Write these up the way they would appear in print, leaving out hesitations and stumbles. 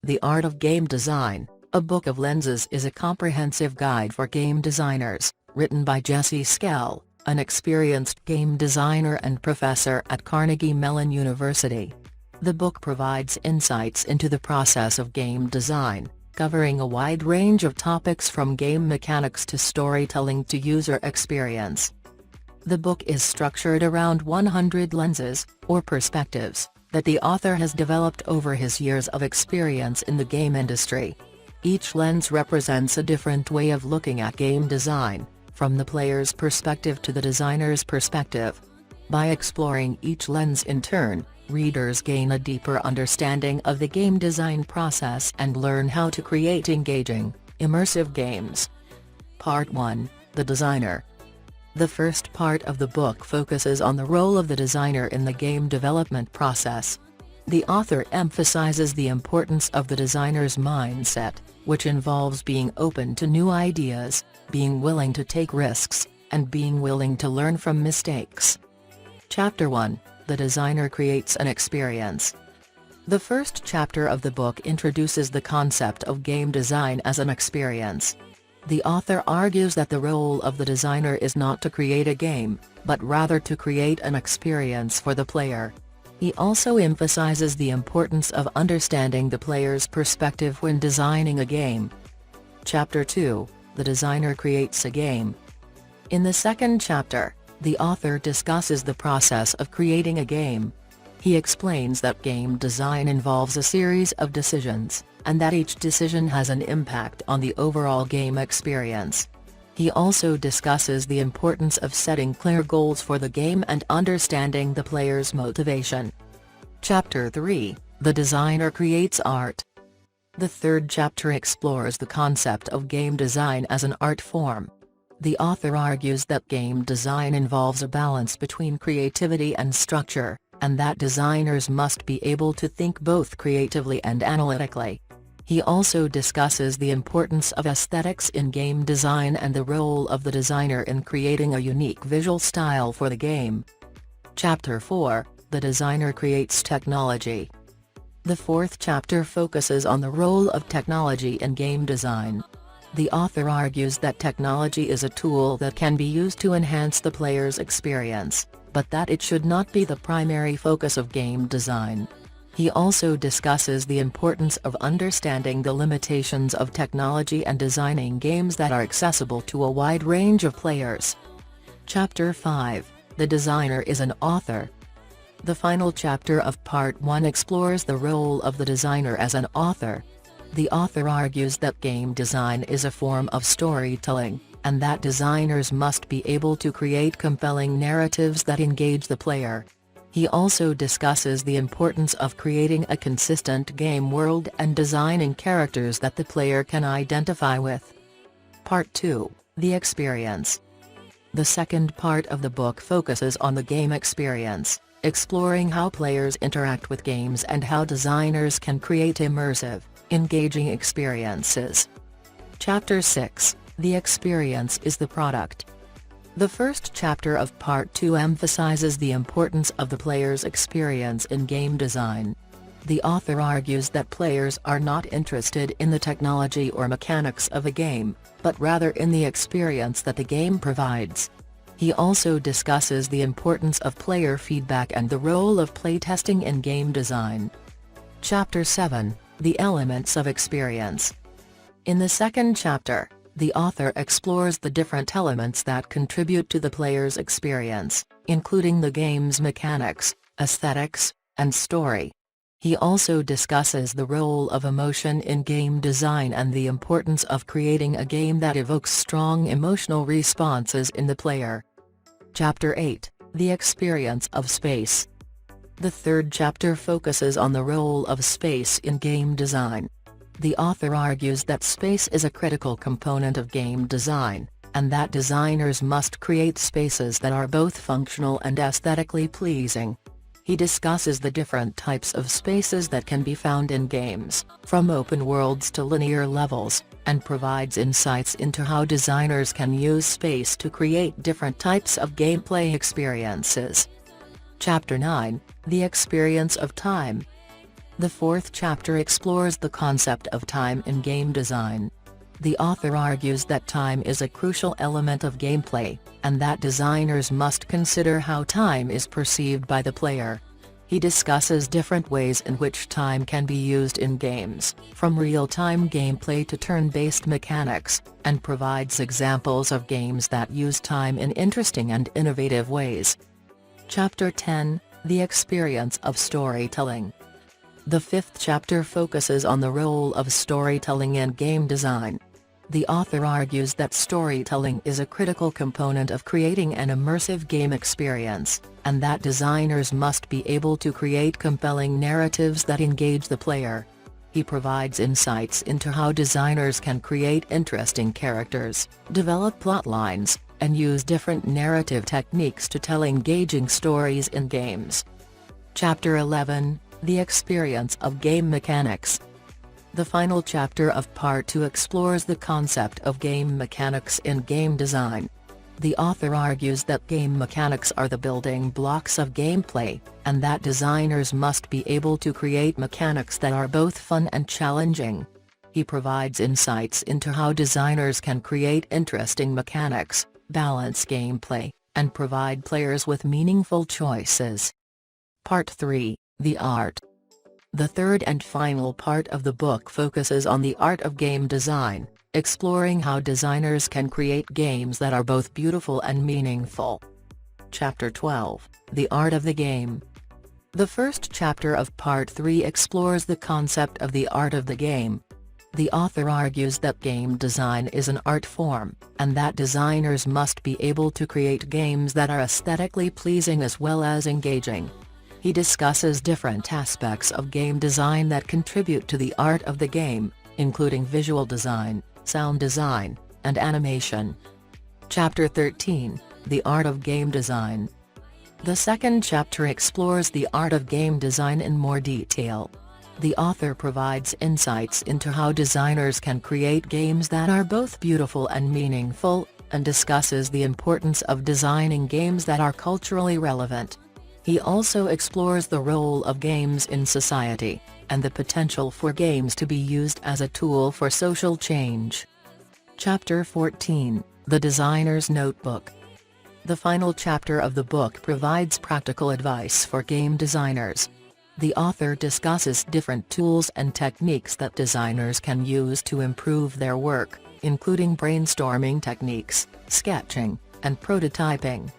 The Art of Game Design, A Book of Lenses is a comprehensive guide for game designers, written by Jesse Schell, an experienced game designer and professor at Carnegie Mellon University. The book provides insights into the process of game design, covering a wide range of topics from game mechanics to storytelling to user experience. The book is structured around 100 lenses, or perspectives, that the author has developed over his years of experience in the game industry. Each lens represents a different way of looking at game design, from the player's perspective to the designer's perspective. By exploring each lens in turn, readers gain a deeper understanding of the game design process and learn how to create engaging, immersive games. Part 1, The Designer. The first part of the book focuses on the role of the designer in the game development process. The author emphasizes the importance of the designer's mindset, which involves being open to new ideas, being willing to take risks, and being willing to learn from mistakes. Chapter 1, The Designer Creates an Experience. The first chapter of the book introduces the concept of game design as an experience. The author argues that the role of the designer is not to create a game, but rather to create an experience for the player. He also emphasizes the importance of understanding the player's perspective when designing a game. Chapter 2, The Designer Creates a Game. In the second chapter, the author discusses the process of creating a game. He explains that game design involves a series of decisions, and that each decision has an impact on the overall game experience. He also discusses the importance of setting clear goals for the game and understanding the player's motivation. Chapter 3, The Designer Creates Art. The third chapter explores the concept of game design as an art form. The author argues that game design involves a balance between creativity and structure, and that designers must be able to think both creatively and analytically. He also discusses the importance of aesthetics in game design and the role of the designer in creating a unique visual style for the game. Chapter 4, The Designer Creates Technology. The fourth chapter focuses on the role of technology in game design. The author argues that technology is a tool that can be used to enhance the player's experience, but that it should not be the primary focus of game design. He also discusses the importance of understanding the limitations of technology and designing games that are accessible to a wide range of players. Chapter 5, The Designer is an Author. The final chapter of Part 1 explores the role of the designer as an author. The author argues that game design is a form of storytelling, and that designers must be able to create compelling narratives that engage the player. He also discusses the importance of creating a consistent game world and designing characters that the player can identify with. Part 2, The Experience. The second part of the book focuses on the game experience, exploring how players interact with games and how designers can create immersive, engaging experiences. Chapter 6, The Experience is the Product. The first chapter of Part 2 emphasizes the importance of the player's experience in game design. The author argues that players are not interested in the technology or mechanics of a game, but rather in the experience that the game provides. He also discusses the importance of player feedback and the role of playtesting in game design. Chapter 7, The Elements of Experience. In the second chapter, the author explores the different elements that contribute to the player's experience, including the game's mechanics, aesthetics, and story. He also discusses the role of emotion in game design and the importance of creating a game that evokes strong emotional responses in the player. Chapter 8, The Experience of Space. The third chapter focuses on the role of space in game design. The author argues that space is a critical component of game design, and that designers must create spaces that are both functional and aesthetically pleasing. He discusses the different types of spaces that can be found in games, from open worlds to linear levels, and provides insights into how designers can use space to create different types of gameplay experiences. Chapter 9, The Experience of Time. The fourth chapter explores the concept of time in game design. The author argues that time is a crucial element of gameplay, and that designers must consider how time is perceived by the player. He discusses different ways in which time can be used in games, from real-time gameplay to turn-based mechanics, and provides examples of games that use time in interesting and innovative ways. Chapter 10, The Experience of Storytelling. The fifth chapter focuses on the role of storytelling in game design. The author argues that storytelling is a critical component of creating an immersive game experience, and that designers must be able to create compelling narratives that engage the player. He provides insights into how designers can create interesting characters, develop plot lines, and use different narrative techniques to tell engaging stories in games. Chapter 11, The Experience of Game Mechanics. The final chapter of Part 2 explores the concept of game mechanics in game design. The author argues that game mechanics are the building blocks of gameplay, and that designers must be able to create mechanics that are both fun and challenging. He provides insights into how designers can create interesting mechanics, balance gameplay, and provide players with meaningful choices. Part 3, The Art. The third and final part of the book focuses on the art of game design, exploring how designers can create games that are both beautiful and meaningful. Chapter 12, The Art of the Game. The first chapter of Part 3 explores the concept of the art of the game. The author argues that game design is an art form, and that designers must be able to create games that are aesthetically pleasing as well as engaging. He discusses different aspects of game design that contribute to the art of the game, including visual design, sound design, and animation. Chapter 13, The Art of Game Design. The second chapter explores the art of game design in more detail. The author provides insights into how designers can create games that are both beautiful and meaningful, and discusses the importance of designing games that are culturally relevant. He also explores the role of games in society, and the potential for games to be used as a tool for social change. Chapter 14, The Designer's Notebook. The final chapter of the book provides practical advice for game designers. The author discusses different tools and techniques that designers can use to improve their work, including brainstorming techniques, sketching, and prototyping.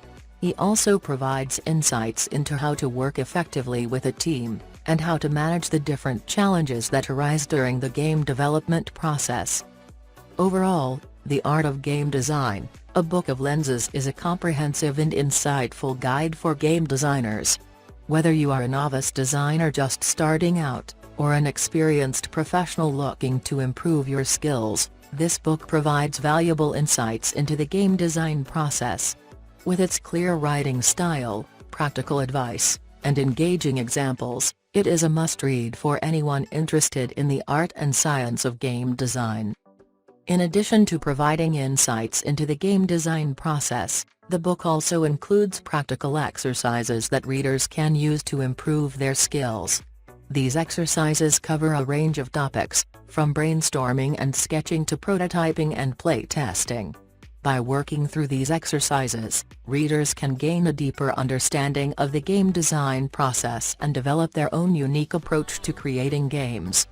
He also provides insights into how to work effectively with a team, and how to manage the different challenges that arise during the game development process. Overall, The Art of Game Design, A Book of Lenses is a comprehensive and insightful guide for game designers. Whether you are a novice designer just starting out, or an experienced professional looking to improve your skills, this book provides valuable insights into the game design process. With its clear writing style, practical advice, and engaging examples, it is a must-read for anyone interested in the art and science of game design. In addition to providing insights into the game design process, the book also includes practical exercises that readers can use to improve their skills. These exercises cover a range of topics, from brainstorming and sketching to prototyping and playtesting. By working through these exercises, readers can gain a deeper understanding of the game design process and develop their own unique approach to creating games.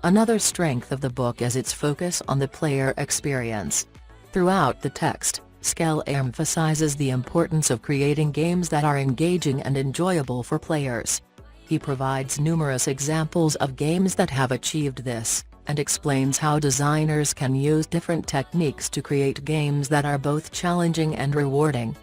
Another strength of the book is its focus on the player experience. Throughout the text, Schell emphasizes the importance of creating games that are engaging and enjoyable for players. He provides numerous examples of games that have achieved this, and explains how designers can use different techniques to create games that are both challenging and rewarding.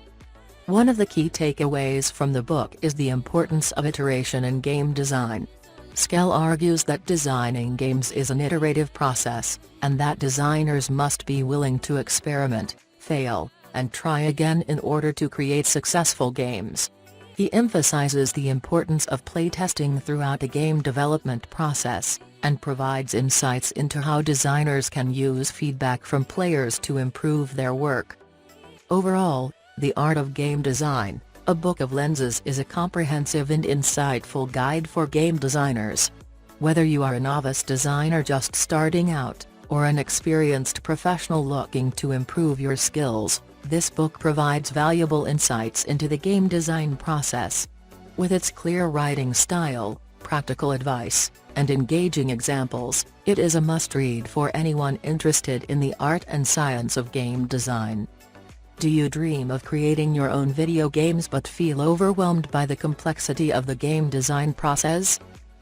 One of the key takeaways from the book is the importance of iteration in game design. Schell argues that designing games is an iterative process, and that designers must be willing to experiment, fail, and try again in order to create successful games. He emphasizes the importance of playtesting throughout the game development process, and provides insights into how designers can use feedback from players to improve their work. Overall, The Art of Game Design, A Book of Lenses is a comprehensive and insightful guide for game designers. Whether you are a novice designer just starting out, or an experienced professional looking to improve your skills, this book provides valuable insights into the game design process. With its clear writing style, practical advice, and engaging examples, it is a must-read for anyone interested in the art and science of game design. Do you dream of creating your own video games but feel overwhelmed by the complexity of the game design process?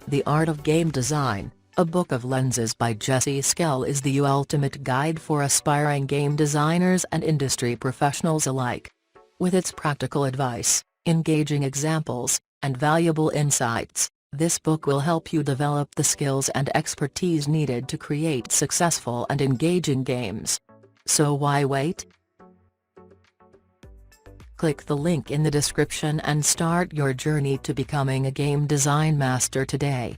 The Art of Game Design, a book of lenses by Jesse Schell, is the ultimate guide for aspiring game designers and industry professionals alike. With its practical advice, engaging examples, and valuable insights, this book will help you develop the skills and expertise needed to create successful and engaging games. So why wait? Click the link in the description and start your journey to becoming a game design master today.